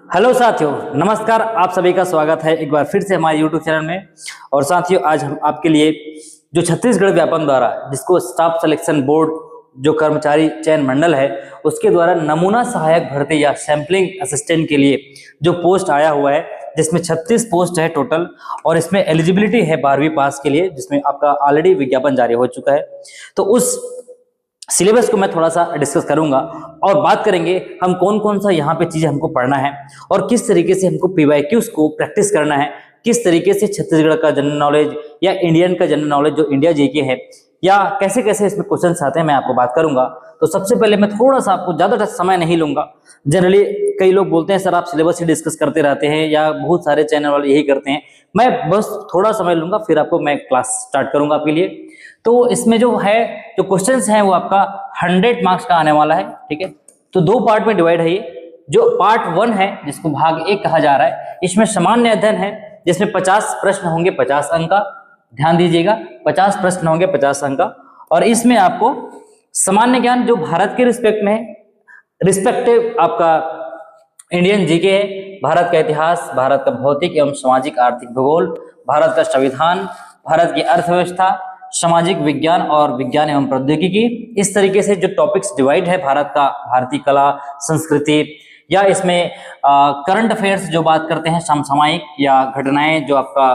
Hello साथियों, नमस्कार। आप सभी का स्वागत है एक बार फिर से हमारे यूट्यूब चैनल में। और साथियों, आज हम आपके लिए जो छत्तीसगढ़ व्यापम द्वारा, जिसको स्टाफ सिलेक्शन बोर्ड जो कर्मचारी चयन मंडल है, उसके द्वारा नमूना सहायक भर्ती या सैंपलिंग असिस्टेंट के लिए जो पोस्ट आया हुआ है, जिसमें 36 पोस्ट है टोटल। और इसमें एलिजिबिलिटी है 12वीं पास के लिए, जिसमें आपका ऑलरेडी विज्ञापन जारी हो चुका है। तो उस सिलेबस को मैं थोड़ा सा डिस्कस करूंगा और बात करेंगे हम कौन कौन सा यहाँ पे चीजें हमको पढ़ना है और किस तरीके से हमको पीवाईक्यूज को प्रैक्टिस करना है, किस तरीके से छत्तीसगढ़ का जनरल नॉलेज या इंडियन का जनरल नॉलेज जो इंडिया जीके है, या कैसे कैसे इसमें क्वेश्चंस आते हैं, मैं आपको बात करूंगा। तो सबसे पहले मैं थोड़ा सा आपको ज्यादा समय नहीं लूंगा। जनरली कई लोग बोलते हैं सर आप सिलेबस ही डिस्कस करते रहते हैं, या बहुत सारे चैनल वाले यही करते हैं। मैं बस थोड़ा समय लूंगा, फिर आपको मैं क्लास स्टार्ट करूंगा आपके लिए। तो इसमें जो है जो क्वेश्चंस हैं वो आपका 100 मार्क्स का आने वाला है, ठीक है। तो दो पार्ट में डिवाइड है ये। जो पार्ट 1 है, जिसको भाग 1 कहा जा रहा है, इसमें सामान्य अध्ययन है, जिसमें 50 प्रश्न होंगे 50 अंक का। ध्यान दीजिएगा, 50 प्रश्न होंगे 50 अंक का। और इसमें आपको सामान्य ज्ञान जो भारत के रिस्पेक्ट में है, रिस्पेक्टिव आपका इंडियन जीके है, भारत का इतिहास, भारत का भौतिक एवं सामाजिक आर्थिक भूगोल, भारत का संविधान, भारत की अर्थव्यवस्था, सामाजिक विज्ञान और विज्ञान एवं प्रौद्योगिकी। इस तरीके से जो टॉपिक्स डिवाइड है, भारत का, भारतीय कला संस्कृति, या इसमें करंट अफेयर्स जो बात करते हैं, समसामयिक या घटनाएं जो आपका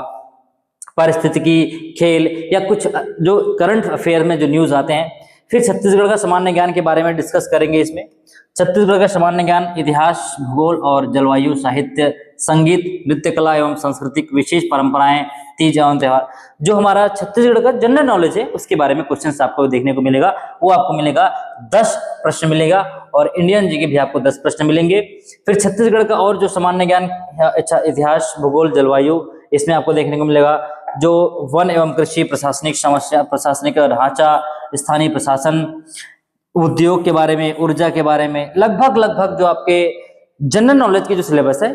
पारिस्थितिकी, खेल, या कुछ जो करंट अफेयर में जो न्यूज आते हैं। फिर छत्तीसगढ़ का सामान्य ज्ञान के बारे में डिस्कस करेंगे। इसमें छत्तीसगढ़ का सामान्य ज्ञान, इतिहास, भूगोल और जलवायु, साहित्य, संगीत, नृत्य कला एवं सांस्कृतिक विशेष परंपराएं, तीज एवं त्योहार। जो हमारा छत्तीसगढ़ का जनरल नॉलेज है, उसके बारे में क्वेश्चंस आपको देखने को मिलेगा। वो आपको मिलेगा 10 प्रश्न मिलेगा, और इंडियन जीके भी आपको 10 प्रश्न मिलेंगे। फिर छत्तीसगढ़ का और जो सामान्य ज्ञान, इतिहास, भूगोल, जलवायु, इसमें आपको देखने को मिलेगा जो वन एवं कृषि, प्रशासनिक समस्या, प्रशासनिक ढांचा, स्थानीय प्रशासन, उद्योग के बारे में, ऊर्जा के बारे में, लगभग जो आपके जनरल नॉलेज की जो सिलेबस है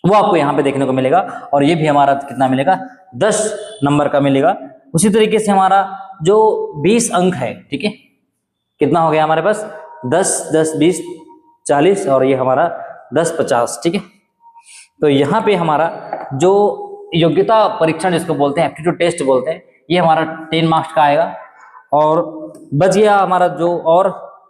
वो आपको यहाँ पे देखने को मिलेगा। और ये भी हमारा कितना मिलेगा, 10 नंबर का मिलेगा। उसी तरीके से हमारा जो 20 अंक है, ठीक है, कितना हो गया हमारे पास, 10 10 20 40, और ये हमारा 10 50, ठीक है। तो यहाँ पे हमारा जो योग्यता परीक्षण जिसको बोलते हैं, एप्टीट्यूड टेस्ट बोलते हैं, ये हमारा 10 मार्क्स का आएगा। और बच गया हमारा जो और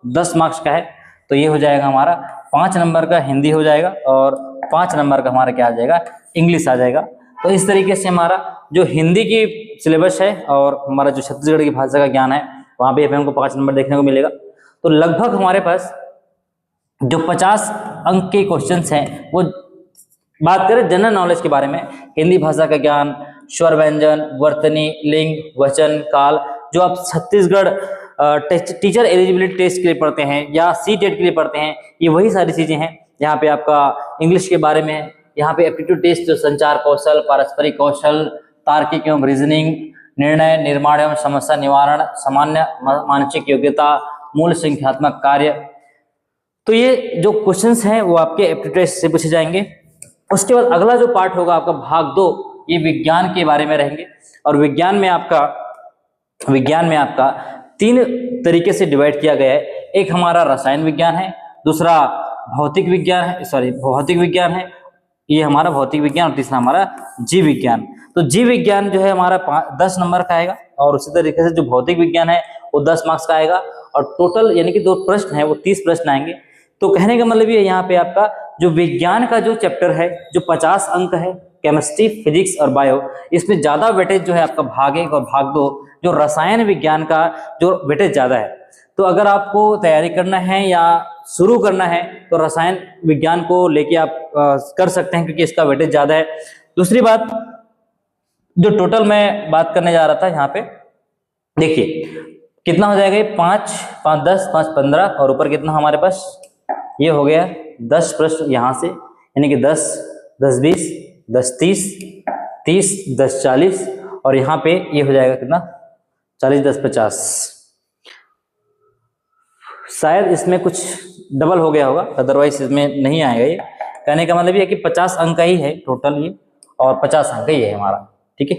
10 मार्क्स का है, तो ये हो जाएगा हमारा 5 नंबर का हिंदी हो जाएगा, और 5 नंबर का हमारा क्या आ जाएगा, इंग्लिश आ जाएगा। तो इस तरीके से हमारा जो हिंदी की सिलेबस है और हमारा जो छत्तीसगढ़ की भाषा का ज्ञान है, वहाँ पे हमको 5 नंबर देखने को मिलेगा। तो लगभग हमारे पास जो 50 अंक के क्वेश्चन हैं, वो बात करें जनरल नॉलेज के बारे में, हिंदी भाषा का ज्ञान, स्वर व्यंजन, वर्तनी, लिंग, वचन, काल, जो आप छत्तीसगढ़ टीचर एलिजिबिलिटी टेस्ट के लिए पढ़ते हैं या सीटेट के लिए पढ़ते हैं, ये वही सारी चीजें हैं। यहाँ पे आपका इंग्लिश के बारे में, यहाँ पे एप्टीट्यूड टेस्ट जो संचार कौशल, पारस्परिक कौशल, तार्किक एवं रीजनिंग, निर्णय निर्माण एवं समस्या निवारण, सामान्य मानसिक योग्यता, मूल संख्यात्मक कार्य। तो ये जो क्वेश्चंस हैं वो आपके एप्टीट्यूड टेस्ट से पूछे जाएंगे। उसके बाद अगला जो पार्ट होगा आपका भाग 2, ये विज्ञान के बारे में रहेंगे। और विज्ञान में आपका 3 तरीके से डिवाइड किया गया है। एक हमारा रसायन विज्ञान है, दूसरा भौतिक विज्ञान है, ये हमारा भौतिक विज्ञान, और तीसरा हमारा जीव विज्ञान। तो जीव विज्ञान जो है हमारा 10 नंबर का आएगा, और उसी तरीके से जो भौतिक विज्ञान है वो 10 मार्क्स का आएगा। और टोटल यानी कि 2 प्रश्न है वो 30 प्रश्न आएंगे। तो कहने का मतलब ये यहाँ पे आपका जो विज्ञान का जो चैप्टर है, जो 50 अंक है, केमिस्ट्री, फिजिक्स और बायो, इसमें ज्यादा वेटेज जो है आपका भाग 1 और भाग 2, जो रसायन विज्ञान का जो वेटेज ज्यादा है। तो अगर आपको तैयारी करना है या शुरू करना है, तो रसायन विज्ञान को लेके आप कर सकते हैं, क्योंकि इसका वेटेज ज्यादा है। दूसरी बात, जो टोटल मैं बात करने जा रहा था यहाँ पे, देखिए कितना हो जाएगा, 5 5 10 5 15, और ऊपर कितना हमारे पास, ये हो गया 10 प्रश्न यहाँ से, यानी कि 10 10 20 10 30 30 10 40, और यहाँ पे ये हो जाएगा कितना, 40 10 50। शायद इसमें कुछ डबल हो गया होगा, अदरवाइज इसमें नहीं आएगा। ये कहने का मतलब ये है कि 50 अंक ही है टोटल ये, और 50 अंक ही है हमारा, ठीक है।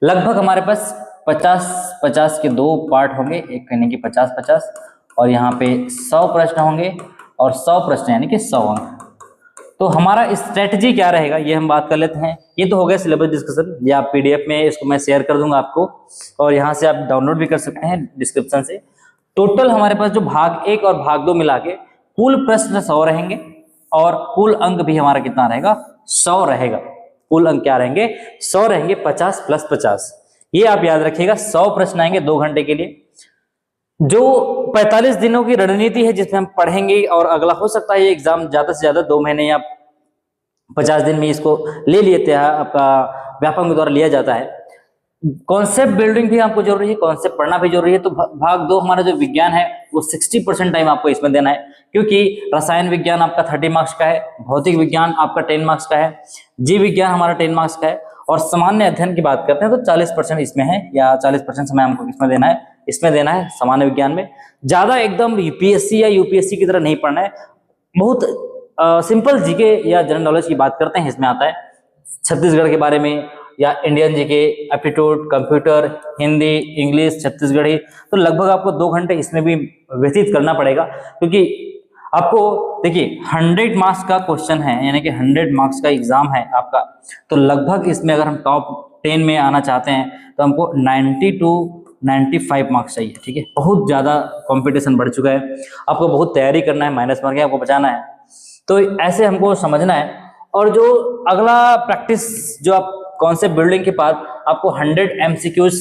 लगभग हमारे पास 50 के 2 पार्ट होंगे, एक कहने की 50 और यहाँ पे 100 प्रश्न होंगे, और 100 प्रश्न यानी कि 100 अंक। तो हमारा स्ट्रेटजी क्या रहेगा ये हम बात कर लेते हैं। ये तो हो गया सिलेबस डिस्कशन, या पीडीएफ में इसको मैं शेयर कर दूंगा आपको, और यहाँ से आप डाउनलोड भी कर सकते हैं डिस्क्रिप्शन से। टोटल हमारे पास जो भाग 1 और भाग 2 मिला के कुल प्रश्न 100 रहेंगे, और कुल अंक भी हमारा कितना रहेगा, 100 रहेगा। कुल अंक क्या रहेंगे, 100 रहेंगे, 50 + 50। ये आप याद रखिएगा, 100 प्रश्न आएंगे 2 घंटे के लिए। जो 45 दिनों की रणनीति है जिसमें हम पढ़ेंगे, और अगला हो सकता है ये एग्जाम ज्यादा से ज्यादा 2 महीने या 50 दिन में इसको ले लेते हैं, आपका व्यापक के द्वारा लिया जाता है। कॉन्सेप्ट बिल्डिंग भी आपको जरूरी है, कॉन्सेप्ट पढ़ना भी जरूरी है। तो भाग 2 हमारा जो विज्ञान है वो 60% टाइम आपको इसमें देना है, क्योंकि रसायन विज्ञान आपका 30 मार्क्स का है, भौतिक विज्ञान आपका 10 मार्क्स का है, जीव विज्ञान हमारा 10 मार्क्स का है, और सामान्य अध्ययन की बात करते हैं तो 40% इसमें है, या 40% समय हमको इसमें देना है, इसमें देना है सामान्य विज्ञान में। ज्यादा एकदम यूपीएससी या यूपीएससी की तरह नहीं पढ़ना है, बहुत सिंपल जीके या जनरल नॉलेज की बात करते हैं, इसमें आता है छत्तीसगढ़ के बारे में, या Indian GK, aptitude, computer, Hindi, English, Chhattisgarhi. तो लगभग आपको 2 घंटे इसमें भी व्यतीत करना पड़ेगा, क्योंकि आपको देखिए 100 मार्क्स का क्वेश्चन है, यानी कि 100 मार्क्स का एग्जाम है आपका। तो लगभग इसमें अगर हम टॉप 10 में आना चाहते हैं तो हमको 90 to 95 मार्क्स चाहिए। ठीक है, बहुत ज्यादा कंपटीशन बढ़ चुका है, आपको बहुत तैयारी करना है, माइनस मार्किंग आपको बचाना है। तो ऐसे हमको समझना है। और जो अगला प्रैक्टिस, जो आप कॉन्सेप्ट बिल्डिंग के बाद आपको 100 MCQs,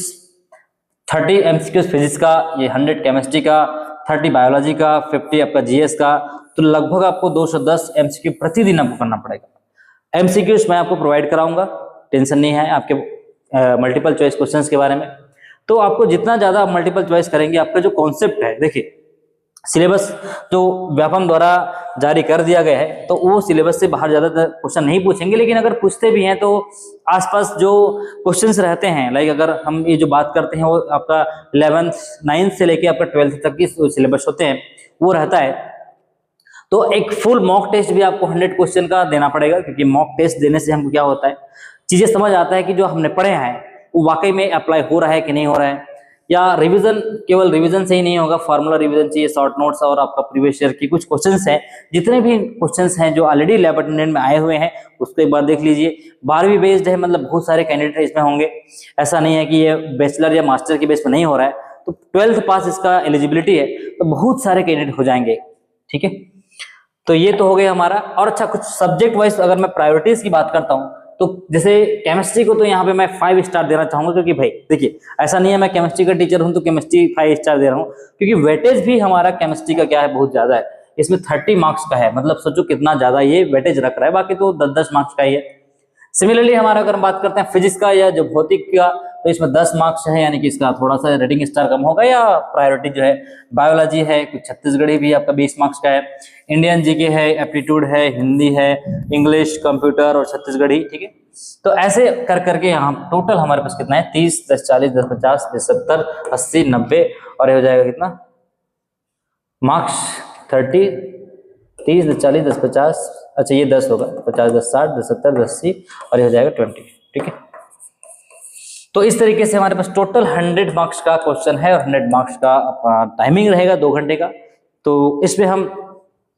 30 MCQs फिजिक्स का, ये 100 केमिस्ट्री का, 30 बायोलॉजी का, 50 आपका जीएस का। तो लगभग आपको 210 MCQ प्रतिदिन आपको करना पड़ेगा। MCQs मैं आपको प्रोवाइड कराऊंगा, टेंशन नहीं है आपके मल्टीपल चॉइस क्वेश्चंस के बारे में। तो आपको जितना ज्यादा मल्टीपल चॉइस करेंगे, आपका जो कॉन्सेप्ट है, देखिए सिलेबस जो व्यापम द्वारा जारी कर दिया गया है, तो वो सिलेबस से बाहर ज्यादातर क्वेश्चन नहीं पूछेंगे, लेकिन अगर पूछते भी हैं तो आसपास जो क्वेश्चंस रहते हैं, लाइक अगर हम ये जो बात करते हैं वो आपका 11th 9th से लेके आपका 12th तक की सिलेबस होते हैं, वो रहता है। तो एक फुल मॉक टेस्ट भी आपको 100 क्वेश्चन का देना पड़ेगा, क्योंकि मॉक टेस्ट देने से हमको क्या होता है, चीजें समझ आता है कि जो हमने पढ़े हैं वो वाकई में अप्लाई हो रहा है कि नहीं हो रहा है। या रिवीजन, केवल रिवीजन से ही नहीं होगा, फार्मूला रिवीजन चाहिए, शॉर्ट नोट्स और आपका प्रीवियस ईयर की कुछ क्वेश्चंस हैं, जितने भी क्वेश्चंस हैं जो ऑलरेडी लैब अटेंडेंट में आए हुए हैं उसको एक बार देख लीजिए। 12वीं बेस्ड है, मतलब बहुत सारे कैंडिडेट इसमें होंगे, ऐसा नहीं है कि ये बैचलर या मास्टर की बेस पर नहीं हो रहा है। तो 12th पास इसका एलिजिबिलिटी है, तो बहुत सारे कैंडिडेट हो जाएंगे। ठीक है, तो ये तो हो गया हमारा। और अच्छा, कुछ सब्जेक्ट वाइज अगर मैं प्रायोरिटीज की बात करता हूँ, तो जैसे केमिस्ट्री को तो यहाँ पे मैं 5 स्टार देना चाहूंगा, क्योंकि भाई देखिए ऐसा नहीं है मैं केमिस्ट्री का टीचर हूं तो केमिस्ट्री 5 स्टार दे रहा हूँ, क्योंकि वेटेज भी हमारा केमिस्ट्री का क्या है, बहुत ज्यादा है। इसमें 30 मार्क्स का है, मतलब सोचो कितना ज्यादा ये वेटेज रख रहा है, बाकी तो 10-10 मार्क्स का ही है। सिमिलरली हमारा अगर हम बात करते हैं फिजिक्स का या जो भौतिक का, तो इसमें 10 मार्क्स है, यानी कि इसका थोड़ा सा रेटिंग स्टार कम होगा, या प्रायोरिटी जो है। बायोलॉजी है, कुछ छत्तीसगढ़ी भी आपका 20 मार्क्स का है, इंडियन जीके है, एप्टीट्यूड है, हिंदी है, इंग्लिश, कंप्यूटर और छत्तीसगढ़ी। ठीक है, तो ऐसे कर करके यहाँ टोटल हमारे पास कितना है, 30, 10, 40, 10, 50, 10, 70, 80, 90, और ये हो जाएगा कितना मार्क्स, 30, 30, 10, 40, 10, 50, अच्छा ये 10 होगा, 50, 10, 60, 10, 70, 10, 80, और ये हो जाएगा 20। ठीक है, तो इस तरीके से हमारे पास टोटल 100 मार्क्स का क्वेश्चन है, और 100 मार्क्स का टाइमिंग रहेगा 2 घंटे का। तो इसमें हम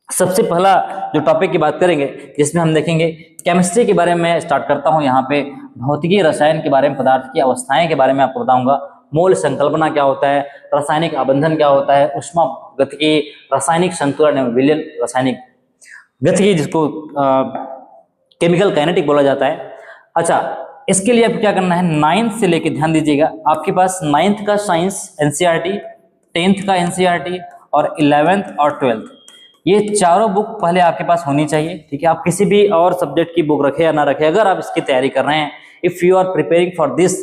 सबसे पहला जो टॉपिक की बात करेंगे, जिसमें हम देखेंगे केमिस्ट्री के बारे में स्टार्ट करता हूं। यहाँ पे भौतिकी रसायन के बारे में, पदार्थ की अवस्थाएं के बारे में आपको बताऊंगा। मोल संकल्पना क्या होता है, रासायनिक आबंधन क्या होता है, उष्मा गतिकी, रासायनिक संतुलन, विलयन रासायनिक गतिकी, जिसको केमिकल काइनेटिक बोला जाता है। अच्छा, इसके लिए आपको क्या करना है, 9th से लेके ध्यान दीजिएगा, आपके पास 9th का साइंस एनसीईआरटी, 10th का एनसीईआरटी, और 11th और 12th, ये चारों बुक पहले आपके पास होनी चाहिए। ठीक है, आप किसी भी और सब्जेक्ट की बुक रखे या ना रखे, अगर आप इसकी तैयारी कर रहे हैं, if you are preparing for this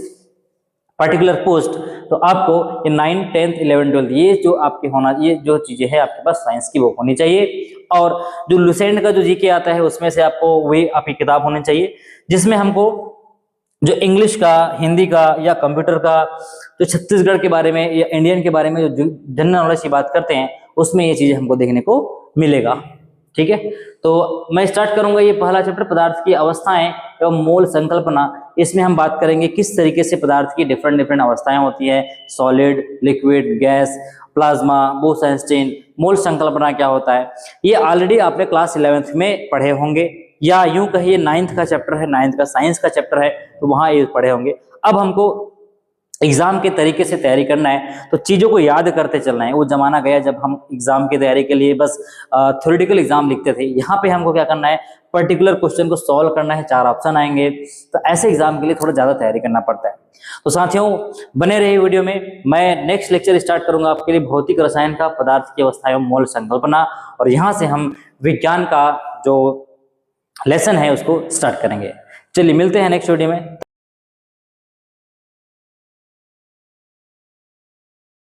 particular post, तो आपको ये 9, 10th, 11, 12 ये जो आपके होना, ये जो चीजें हैं आपके पास साइंस की बुक होनी चाहिए। और जो लुसेंट का जो जीके आता है उसमें से आपको वही आपकी किताब होनी चाहिए, जिसमें हमको जो इंग्लिश का, हिंदी का या कंप्यूटर का, जो छत्तीसगढ़ के बारे में या इंडियन के बारे में जो जनरल नॉलेज की बात करते हैं, उसमें ये चीजें हमको देखने को मिलेगा। ठीक है, तो मैं स्टार्ट करूंगा ये पहला चैप्टर, पदार्थ की अवस्थाएं एवं मोल संकल्पना। इसमें हम बात करेंगे किस तरीके से पदार्थ की डिफरेंट अवस्थाएं होती है, solid, liquid, gas, plasma, Bose Einstein, mole संकल्पना क्या होता है। ये ऑलरेडी आपने क्लास 11th में पढ़े होंगे। या यूं कहिए 9th का चैप्टर है, 9th का साइंस का चैप्टर है, तो वहां ये पढ़े होंगे। अब हमको एग्जाम के तरीके से तैयारी करना है, तो चीजों को याद करते चलना है। वो जमाना गया जब हम एग्जाम की तैयारी के लिए बस थ्योरेटिकल एग्जाम लिखते थे। यहाँ पे हमको क्या करना है, पर्टिकुलर क्वेश्चन को सॉल्व करना है, 4 ऑप्शन आएंगे, तो ऐसे एग्जाम के लिए थोड़ा ज्यादा तैयारी करना पड़ता है। तो साथियों बने रहिए वीडियो में। मैं नेक्स्ट लेक्चर स्टार्ट करूंगा आपके लिए भौतिक रसायन का, पदार्थ की अवस्था एवं मोल संकल्पना, और यहाँ से हम विज्ञान का जो लेसन है उसको स्टार्ट करेंगे। चलिए मिलते हैं नेक्स्ट वीडियो में।